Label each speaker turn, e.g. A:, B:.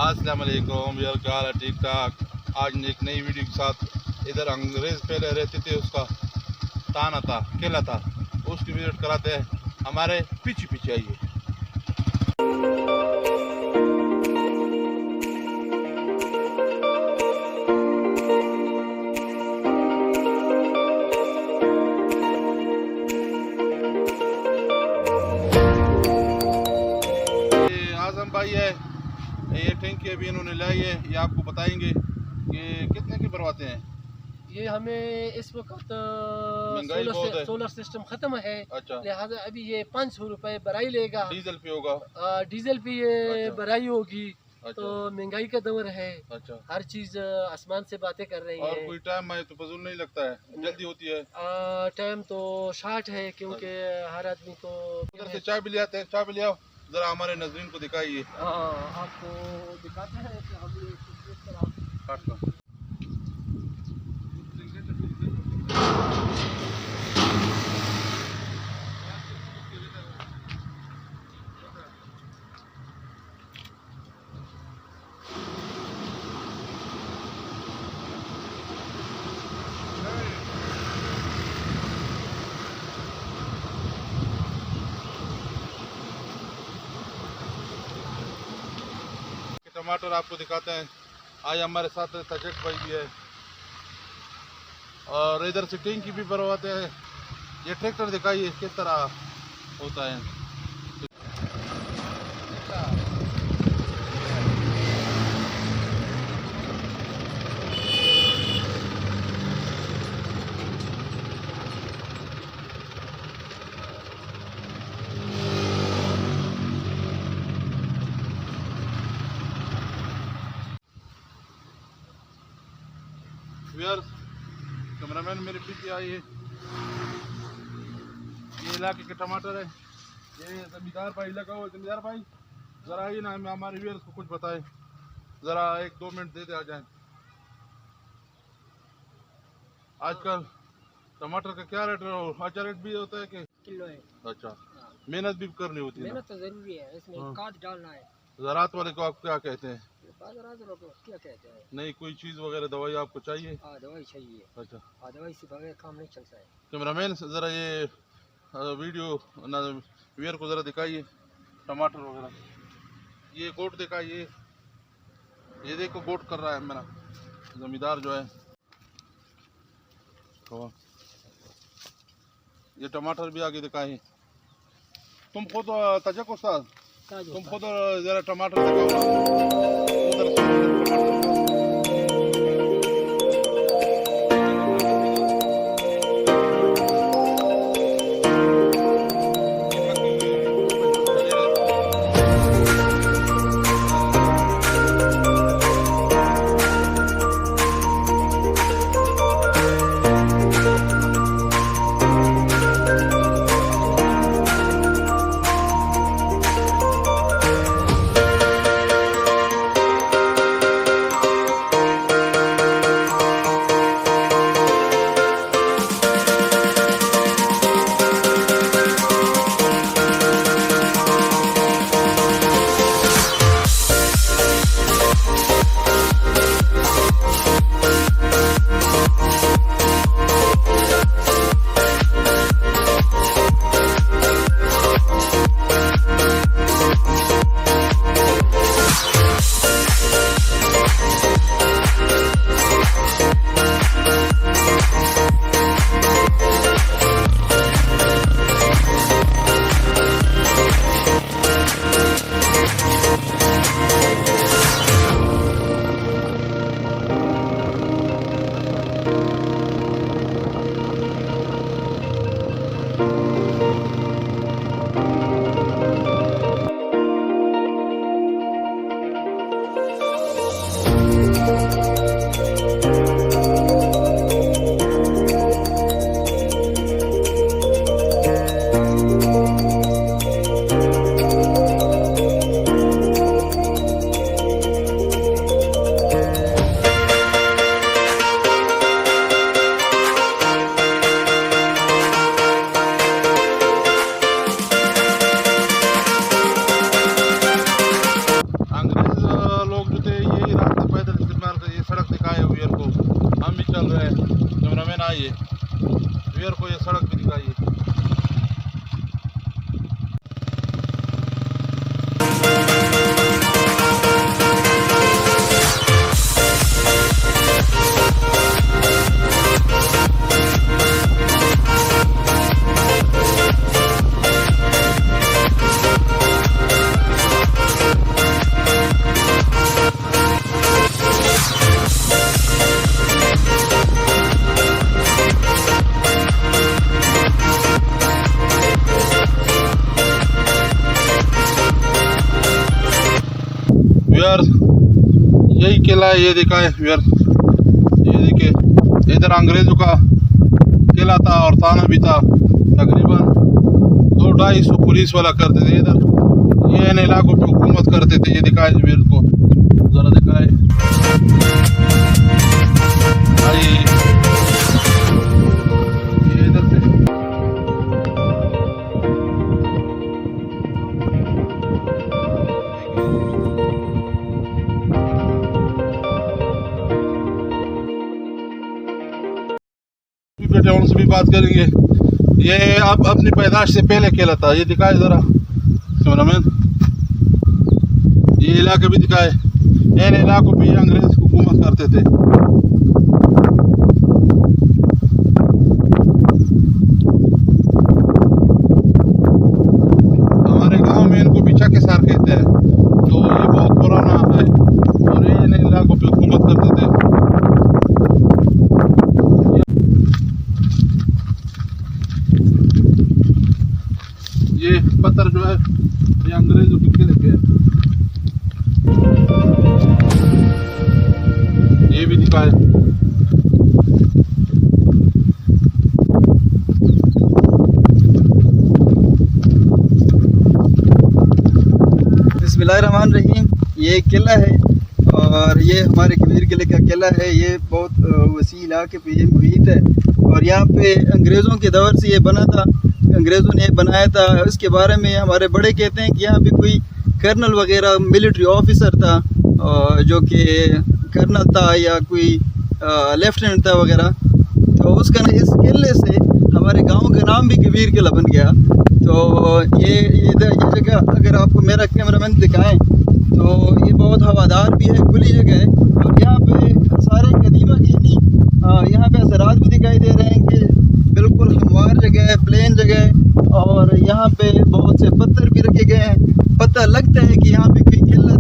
A: अस्सलाम वालेकुम यार, क्या हाल है? ठीक ठाक। आज एक नई वीडियो के साथ। इधर अंग्रेज़ पहले रहते थे, उसका ताना था, किला था, उसकी विजिट कराते हैं। हमारे पीछे पीछे आइए। आजम भाई है, ये टैंकी अभी इन्होंने लाई है। ये आपको बताएंगे कि कितने की भरवाते हैं।
B: ये हमें इस वक्त
A: महंगाई बहुत है।
B: सोलर सिस्टम खत्म है,
A: अच्छा,
B: लिहाजा अभी ये 500 रुपए भराई लेगा।
A: डीजल पे होगा?
B: डीजल पे ये
A: अच्छा।
B: भराई होगी।
A: अच्छा।
B: तो महंगाई का दौर है।
A: अच्छा।
B: हर चीज आसमान से बातें कर रही
A: और
B: है।
A: कोई टाइम आए तो फजूल नहीं लगता है, जल्दी होती है।
B: टाइम तो शार्ट है, क्योंकि हर आदमी को
A: उधर से चाय भी ले आते हैं। चाय भी ले आओ, जरा हमारे नजरीन को दिखाइए।
B: आपको दिखाते हैं कि हम ये किस तरह
A: टमाटर आपको दिखाते हैं। आज हमारे साथ तजक भाई भी है, और इधर से टैंकी भी भरवाते हैं। ये ट्रैक्टर दिखाइए किस तरह होता है। कैमरामैन मेरे पीछे आइए। ये इलाके के टमाटर है। ये जमींदार भाई लगा हुआ। जमींदार भाई जरा आइए ना, हमें हमारे व्यूअर्स को कुछ बताएं। जरा 1-2 मिनट देते आ जाएं। आजकल टमाटर का क्या रेट है? अच्छा रेट भी होता है कि
B: किलो है?
A: अच्छा, मेहनत भी करनी होती है ना?
B: मेहनत तो जरूरी है, इसमें खाद डालना है।
A: ज़राअत वाले को आप क्या कहते हैं?
B: क्या कहते हैं?
A: नहीं, कोई चीज़ वगैरह दवाई आपको चाहिए?
B: दवाई चाहिए।
A: अच्छा,
B: दवाई से बगैर काम नहीं चलता है।
A: कैमरामैन ज़रा ये वीडियो ना व्यूअर को ज़रा दिखाइए टमाटर वगैरह। ये गोट दिखाइए। ये देखो गोट कर रहा है मेरा जमींदार जो है। ये टमाटर भी आगे दिखाइए। तुम खुद तजक उस्ताद, तुम खुद जरा टमाटर दिखाओ। उधर थे यही रास्ते पैदल इस्तेमाल कर, ये सड़क दिखाए वीर को, हम भी चल रहे हैं। कैमरामैन आइए, वीर को ये सड़क भी दिखाइए। व्यूअर्स यही किला है, ये दिखा है व्यूअर्स, ये देखिए इधर अंग्रेजों का किला था और थाना भी था। तकरीबन 200-250 पुलिस वाला करते थे इधर, ये इन इलाकों पे हुकूमत करते थे। ये दिखाए व्यूअर्स को, जरा दिखाए, ये इधर से बेटे उनसे भी बात करेंगे। ये अब अपनी पैदाश से पहले खेला था, ये दिखाए जरा कैमरामैन, ये इलाके भी दिखाए, इन इलाकों पे अंग्रेज हुकूमत करते थे। हमारे गांव में इनको बिछा के सार कहते हैं, तो ये बहुत पुराना है और ये इन इलाकों पे हुकूमत करते थे। ये पत्थर जो है ये अंग्रेजों के किले पे है, ये भी दिखाए।
B: बिस्मिल्लाहिर्रहमानिर्रहीम। ये किला है और ये हमारे कबीर किले का किला है। ये बहुत वसी इलाके पे ये मुहित है और यहाँ पे अंग्रेज़ों के दौर से ये बना था, अंग्रेज़ों ने बनाया था। इसके बारे में हमारे बड़े कहते हैं कि यहाँ पे कोई कर्नल वगैरह मिलिट्री ऑफिसर था जो कि कर्नल था या कोई लेफ्टिनेंट था वगैरह, तो उसका इस किले से हमारे गांव का नाम भी कबीर किला बन गया। तो ये जगह अगर आपको मेरा कैमरामैन दिखाएं तो ये बहुत हवादार भी है, खुली जगह है और यहाँ पे सारे कदीमा की नहीं, यहाँ पे असरात भी दिखाई दे रहे हैं कि बिल्कुल हमवार जगह है, प्लेन जगह है और यहाँ पे बहुत से पत्थर भी रखे गए हैं। पता लगता है कि यहाँ पे कोई किला